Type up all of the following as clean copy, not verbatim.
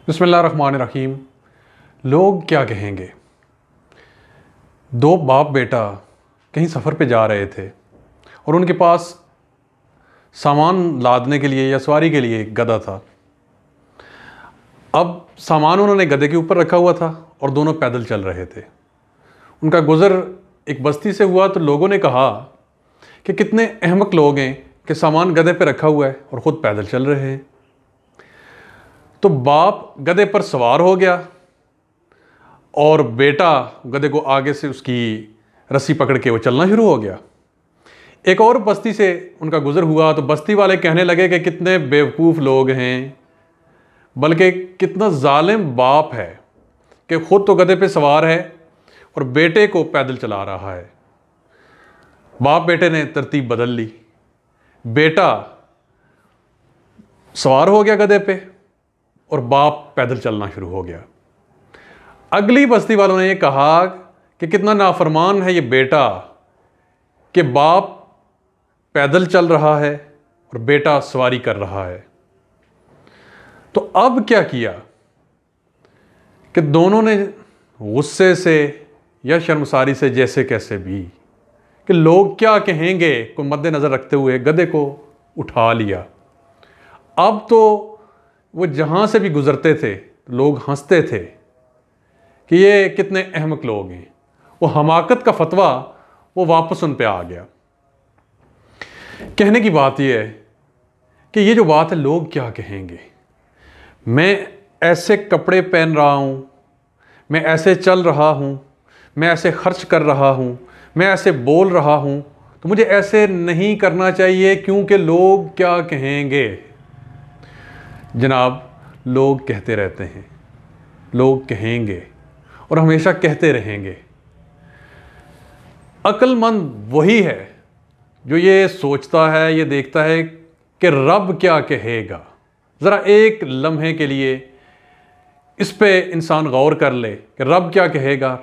बिस्मिल्लाहिर्रहमानिर्रहीम। लोग क्या कहेंगे। दो बाप बेटा कहीं सफ़र पे जा रहे थे और उनके पास सामान लादने के लिए या सवारी के लिए एक गधा था। अब सामान उन्होंने गधे के ऊपर रखा हुआ था और दोनों पैदल चल रहे थे। उनका गुज़र एक बस्ती से हुआ तो लोगों ने कहा कि कितने अहमक लोग हैं कि सामान गधे पे रखा हुआ है और ख़ुद पैदल चल रहे हैं। तो बाप गधे पर सवार हो गया और बेटा गधे को आगे से उसकी रस्सी पकड़ के वो चलना शुरू हो गया। एक और बस्ती से उनका गुज़र हुआ तो बस्ती वाले कहने लगे कि कितने बेवकूफ़ लोग हैं, बल्कि कितना जालिम बाप है कि ख़ुद तो गधे पे सवार है और बेटे को पैदल चला रहा है। बाप बेटे ने तरतीब बदल ली। बेटा सवार हो गया गधे पे और बाप पैदल चलना शुरू हो गया। अगली बस्ती वालों ने यह कहा कि कितना नाफरमान है ये बेटा कि बाप पैदल चल रहा है और बेटा सवारी कर रहा है। तो अब क्या किया कि दोनों ने गुस्से से या शर्मसारी से जैसे कैसे भी कि लोग क्या कहेंगे को मद्देनज़र रखते हुए गधे को उठा लिया। अब तो वो जहाँ से भी गुज़रते थे लोग हंसते थे कि ये कितने अहमक लोग हैं। वो हमाकत का फतवा वो वापस उन पे आ गया। कहने की बात यह है कि ये जो बात है लोग क्या कहेंगे, मैं ऐसे कपड़े पहन रहा हूँ, मैं ऐसे चल रहा हूँ, मैं ऐसे खर्च कर रहा हूँ, मैं ऐसे बोल रहा हूँ, तो मुझे ऐसे नहीं करना चाहिए क्योंकि लोग क्या कहेंगे। जनाब, लोग कहते रहते हैं, लोग कहेंगे और हमेशा कहते रहेंगे। अक्लमंद वही है जो ये सोचता है, ये देखता है कि रब क्या कहेगा। ज़रा एक लम्हे के लिए इस पे इंसान गौर कर ले कि रब क्या कहेगा,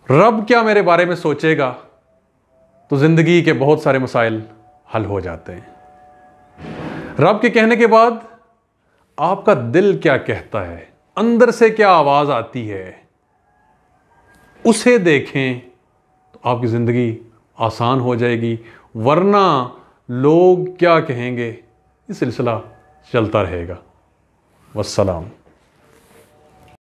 रब क्या मेरे बारे में सोचेगा, तो ज़िंदगी के बहुत सारे मसाइल हल हो जाते हैं। रब के कहने के बाद आपका दिल क्या कहता है, अंदर से क्या आवाज़ आती है, उसे देखें तो आपकी ज़िंदगी आसान हो जाएगी। वरना लोग क्या कहेंगे, ये सिलसिला चलता रहेगा। वस्सलाम।